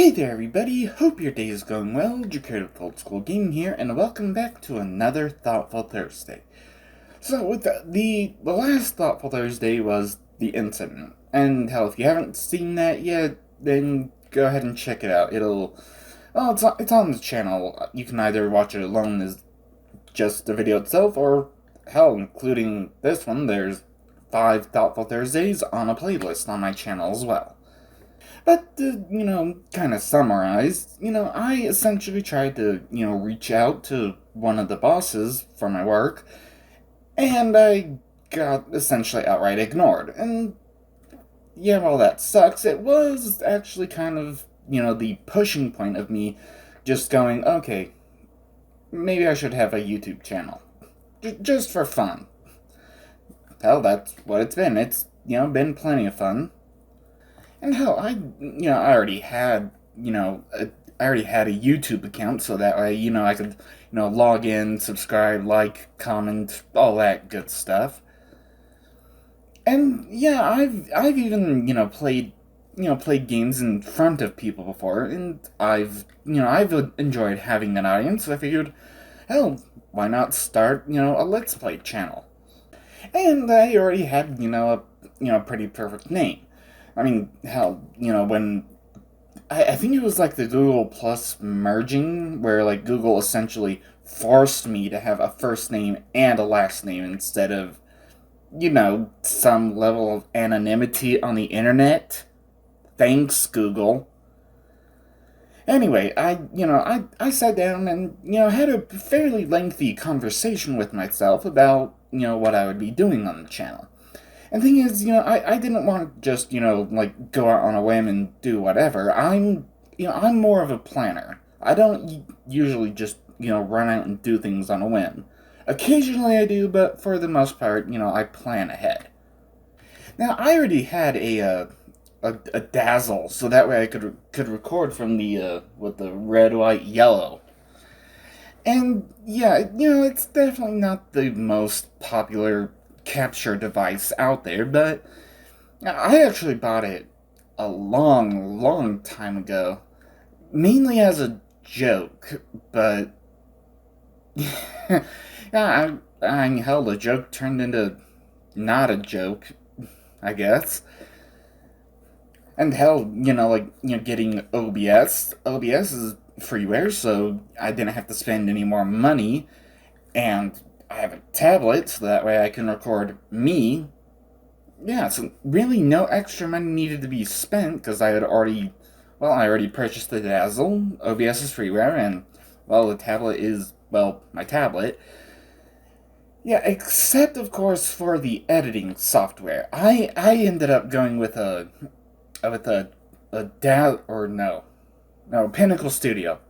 Hey there everybody, hope your day is going well. Jared with Old School Gaming here, and welcome back to another Thoughtful Thursday. So with the last Thoughtful Thursday was the incident, and hell, if you haven't seen that yet, then go ahead and check it out. It's on the channel. You can either watch it alone as just the video itself, or hell, including this one, there's 5 Thoughtful Thursdays on a playlist on my channel as well. But to, kind of summarize, I essentially tried to, reach out to one of the bosses for my work, and I got essentially outright ignored. And yeah, while that sucks, it was actually kind of, the pushing point of me just going, okay, maybe I should have a YouTube channel. Just for fun. Hell, that's what it's been. It's, been plenty of fun. And hell, I already had, I already had a YouTube account, so that way, I could, log in, subscribe, like, comment, all that good stuff. And yeah, I've even, played games in front of people before, and I've enjoyed having an audience, so I figured, hell, why not start, a Let's Play channel? And I already had, a pretty perfect name. I mean, hell, when I think it was like the Google Plus merging, where like Google essentially forced me to have a first name and a last name instead of, some level of anonymity on the internet. Thanks, Google. Anyway, I sat down and, had a fairly lengthy conversation with myself about, what I would be doing on the channel. And the thing is, I didn't want to just, go out on a whim and do whatever. I'm more of a planner. I don't usually just, run out and do things on a whim. Occasionally I do, but for the most part, I plan ahead. Now, I already had a dazzle, so that way I could record from the, with the red, white, yellow. And, yeah, it's definitely not the most popular capture device out there, but I actually bought it a long, long time ago, mainly as a joke, but yeah, hell, the joke turned into not a joke, I guess. And hell, getting OBS. OBS is freeware, so I didn't have to spend any more money, and I have a tablet, so that way I can record me. Yeah, so really no extra money needed to be spent, because I already purchased the Dazzle, OBS is freeware, and, well, the tablet is, well, my tablet. Yeah, except, of course, for the editing software. I ended up going with Pinnacle Studio.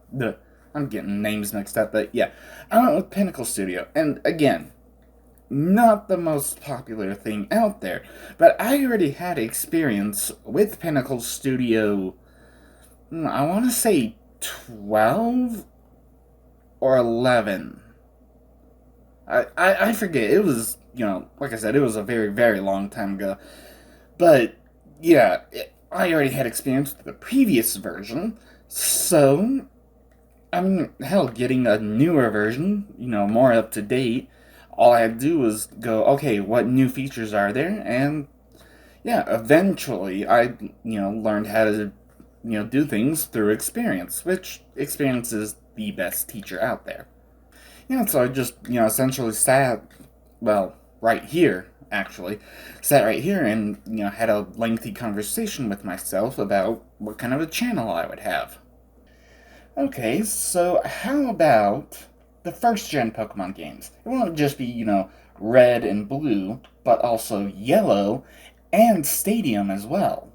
I'm getting names mixed up, but yeah, I went with Pinnacle Studio, and again, not the most popular thing out there, but I already had experience with Pinnacle Studio, I want to say 12 or 11. I forget, it was, like I said, it was a very, very long time ago, but yeah, I already had experience with the previous version, so I mean, hell, getting a newer version, more up to date, all I had to do was go, okay, what new features are there? And yeah, eventually I, learned how to, do things through experience, which experience is the best teacher out there. Yeah, so I just, essentially right here, actually, sat right here and, had a lengthy conversation with myself about what kind of a channel I would have. Okay, so how about the First Gen Pokemon games? It won't just be, red and blue, but also yellow and Stadium as well.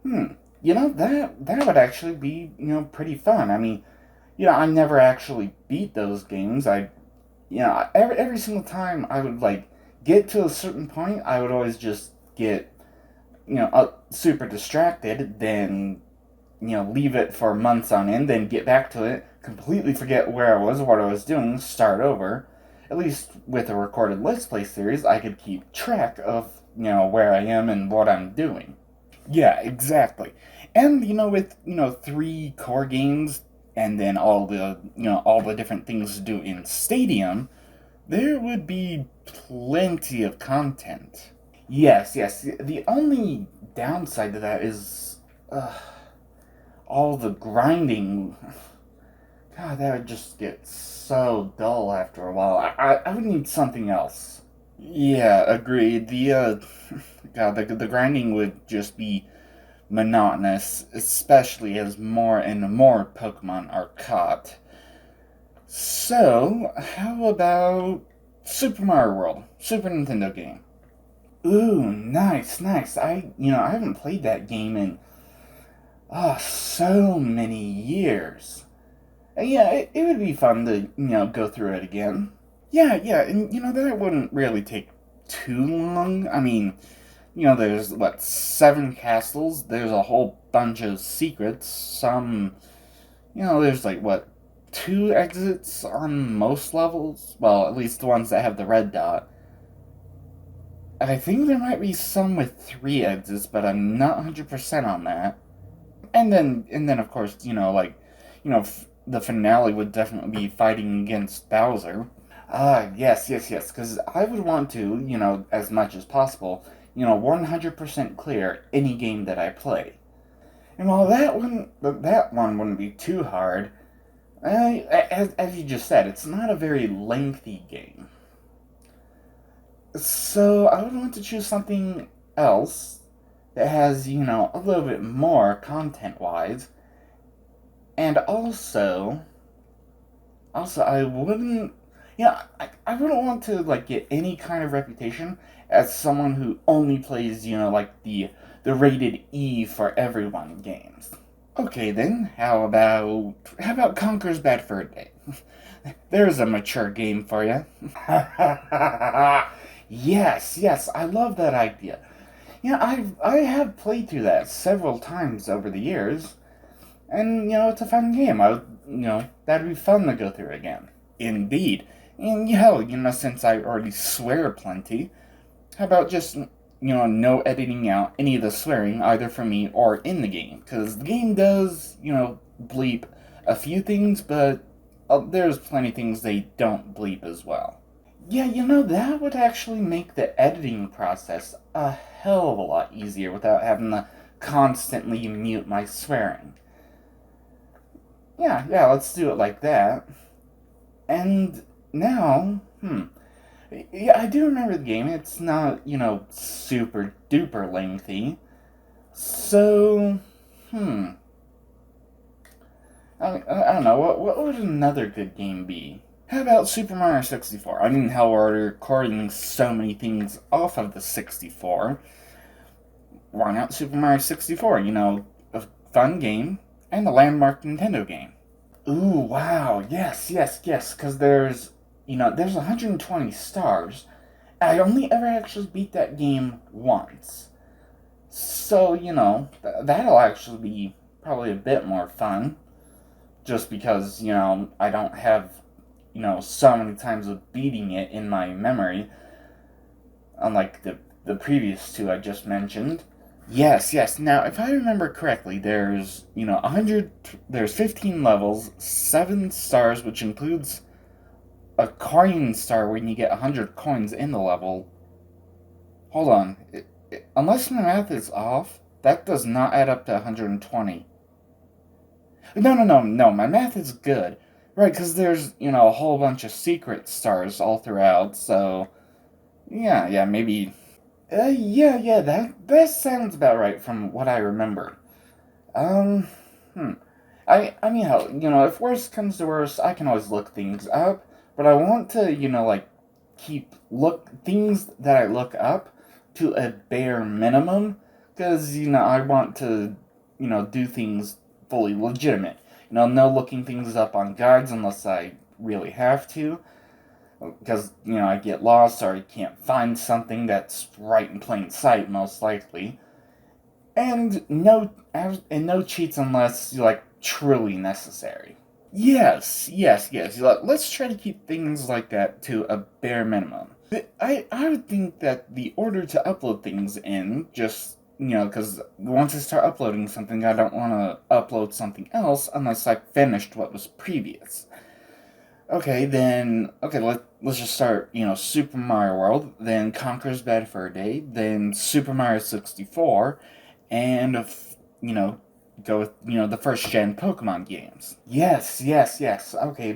That would actually be, pretty fun. I mean, I never actually beat those games. Every single time I would, get to a certain point, I would always just get, super distracted, then leave it for months on end, then get back to it, completely forget where I was, what I was doing, start over. At least with a recorded Let's Play series, I could keep track of, where I am and what I'm doing. Yeah, exactly. And with three core games and then all the different things to do in Stadium, there would be plenty of content. Yes, yes. The only downside to that is all the grinding. God, that would just get so dull after a while. I would need something else. Yeah, agreed. God, the grinding would just be monotonous, especially as more and more Pokemon are caught. So, how about Super Mario World, Super Nintendo game? Ooh, nice, nice. I haven't played that game in so many years. Yeah, it would be fun to go through it again. Yeah, yeah, and that wouldn't really take too long. I mean, there's what, seven castles. There's a whole bunch of secrets. There's like what, two exits on most levels. Well, at least the ones that have the red dot. I think there might be some with three exits, but I'm not 100% on that. And then of course, the finale would definitely be fighting against Bowser. Yes, yes, yes, because I would want to, as much as possible, 100% clear any game that I play. And while that one wouldn't be too hard, as you just said, it's not a very lengthy game. So I would want to choose something else that has, a little bit more content-wise, and also, I wouldn't. I wouldn't want to like get any kind of reputation as someone who only plays, like the rated E for everyone games. Okay, then how about Conker's Bad Fur Day? There's a mature game for you. Yes, yes, I love that idea. Yeah, I have played through that several times over the years. And, it's a fun game. That'd be fun to go through again. Indeed. And, hell, since I already swear plenty, how about just, no editing out any of the swearing either from me or in the game? Because the game does, bleep a few things, but there's plenty of things they don't bleep as well. Yeah, that would actually make the editing process a hell of a lot easier without having to constantly mute my swearing. Yeah, yeah, let's do it like that. And now, yeah, I do remember the game. It's not, super duper lengthy. So, I don't know. What would another good game be? How about Super Mario 64? I mean, hell, we're recording so many things off of the 64. Why not Super Mario 64? A fun game and a landmark Nintendo game. Ooh, wow. Yes, yes, yes. Because there's 120 stars. I only ever actually beat that game once. So, that'll actually be probably a bit more fun. Just because, I don't have, so many times of beating it in my memory. Unlike the previous two I just mentioned. Yes, yes. Now, if I remember correctly, there's, 15 levels, 7 stars, which includes a coin star when you get 100 coins in the level. Hold on. Unless my math is off, that does not add up to 120. No, no, no, no, my math is good. Right, because there's, a whole bunch of secret stars all throughout, so. Yeah, yeah, maybe. Yeah, yeah, that sounds about right from what I remember. Um, hmm. I mean, hell, if worst comes to worst, I can always look things up, but I want to, like, keep things that I look up to a bare minimum, because, I want to, do things fully legitimate. No looking things up on guides unless I really have to, because, I get lost or I can't find something that's right in plain sight, most likely. And no cheats unless like truly necessary. Yes, yes, yes. Let's try to keep things like that to a bare minimum. I would think that the order to upload things in, just Because once I start uploading something, I don't want to upload something else unless I finished what was previous. Let's just start, Super Mario World, then Conker's Bad Fur Day, then Super Mario 64, and, you know, go with, the first gen Pokemon games. Yes, yes, yes. Okay,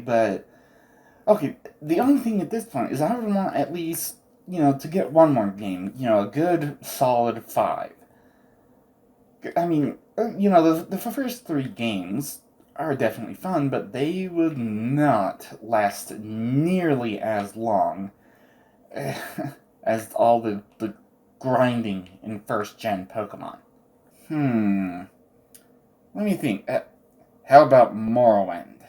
the only thing at this point is I would want at least, to get one more game, a good solid 5. I mean, the first 3 games are definitely fun, but they would not last nearly as long as all the grinding in first gen Pokemon. Hmm. Let me think. How about Morrowind?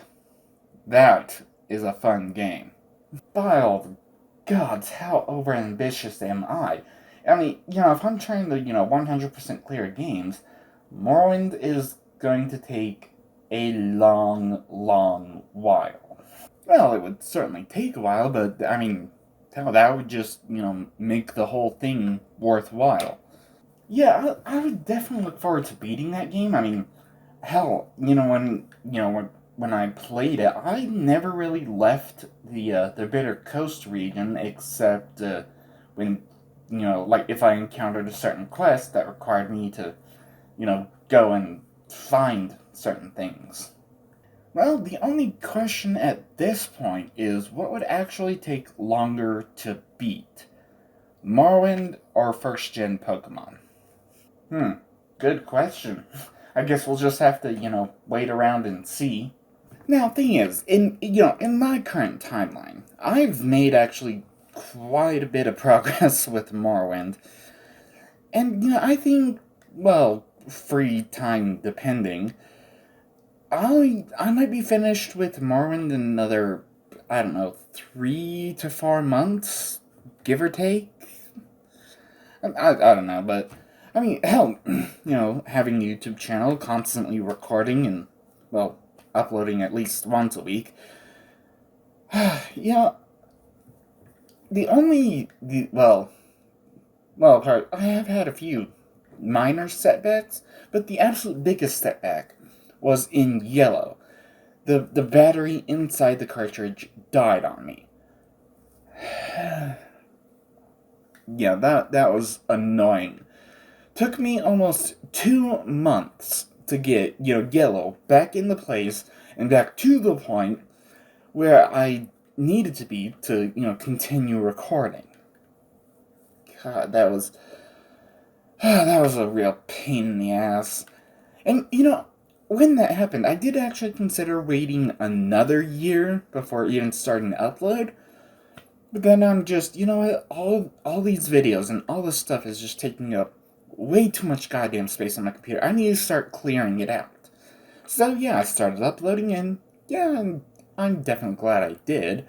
That is a fun game. By all the gods, how overambitious am I? I mean, if I'm trying to, 100% clear games, Morrowind is going to take a long, long while. Well, it would certainly take a while, but I mean, hell, that would just, make the whole thing worthwhile. Yeah, I would definitely look forward to beating that game. I mean, hell, when I played it, I never really left the Bitter Coast region except when like if I encountered a certain quest that required me to go and find certain things. Well, the only question at this point is what would actually take longer to beat, Morrowind or first gen Pokemon? Hmm, good question. I guess we'll just have to, wait around and see. Now, thing is, in my current timeline, I've made actually quite a bit of progress with Morrowind, and I think, well, free time depending, I might be finished with Morrowind in another, I don't know, 3 to 4 months, give or take. I don't know, but I mean, hell, having a YouTube channel, constantly recording and, well, uploading at least once a week. Yeah, the only, the, I have had a few minor setbacks, but the absolute biggest setback was in yellow. The battery inside the cartridge died on me. Yeah, that was annoying. Took me almost 2 months to get, yellow back into place and back to the point where I needed to be to, continue recording. God, that was a real pain in the ass. And, when that happened, I did actually consider waiting another year before even starting to upload. But then I'm just, what? All these videos and all this stuff is just taking up way too much goddamn space on my computer. I need to start clearing it out. So yeah, I started uploading, and yeah, I'm definitely glad I did.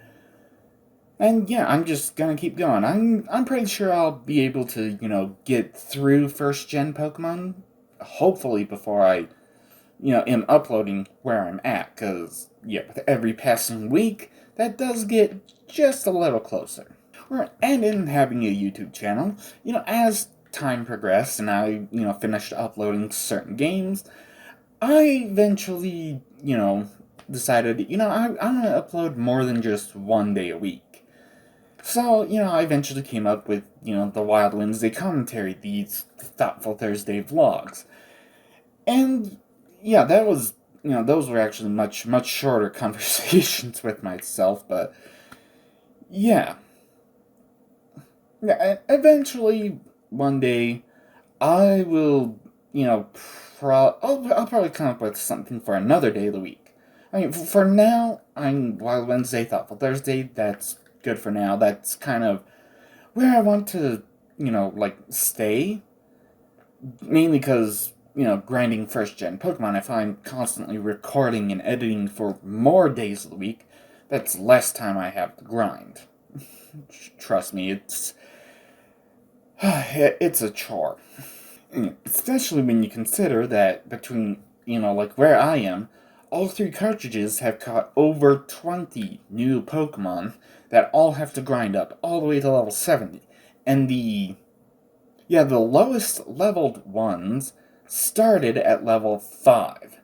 And yeah, I'm just gonna keep going. I'm pretty sure I'll be able to, get through first gen Pokemon, hopefully before I, am uploading where I'm at, cause yeah, with every passing week, that does get just a little closer. And in having a YouTube channel, as time progressed and I, finished uploading certain games, I eventually, decided, I'm gonna upload more than just one day a week. So, I eventually came up with, the Wild Wednesday commentary, these Thoughtful Thursday vlogs. And, yeah, that was, those were actually much, much shorter conversations with myself, but, yeah. Yeah, eventually, one day, I will, I'll probably come up with something for another day of the week. I mean, for now, I'm Wild Wednesday, Thoughtful Thursday. That's good for now. That's kind of where I want to, stay. Mainly because, grinding first gen Pokemon, if I'm constantly recording and editing for more days of the week, that's less time I have to grind. Trust me, it's a chore. Especially when you consider that between, like where I am, all 3 cartridges have caught over 20 new Pokemon that all have to grind up all the way to level 70. And Yeah, the lowest leveled ones started at level 5.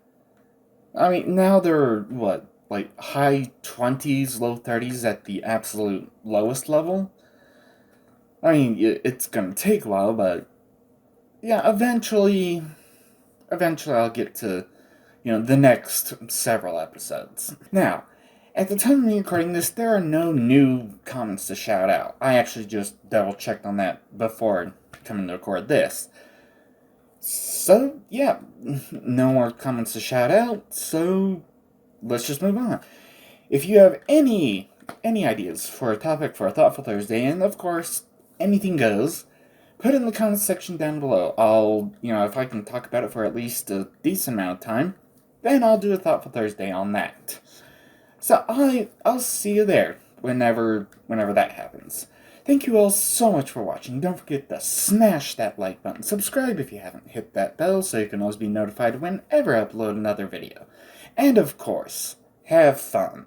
I mean, now they're, what, like high 20s, low 30s at the absolute lowest level? I mean, it's gonna take a while, but yeah, eventually I'll get to, the next several episodes. Now, at the time of me recording this, there are no new comments to shout out. I actually just double checked on that before coming to record this. So, yeah, no more comments to shout out, so let's just move on. If you have any ideas for a topic for a Thoughtful Thursday, and of course, anything goes, put it in the comments section down below. I'll, if I can talk about it for at least a decent amount of time, then I'll do a Thoughtful Thursday on that. So I'll see you there whenever that happens. Thank you all so much for watching. Don't forget to smash that like button. Subscribe if you haven't hit that bell so you can always be notified whenever I upload another video. And of course, have fun.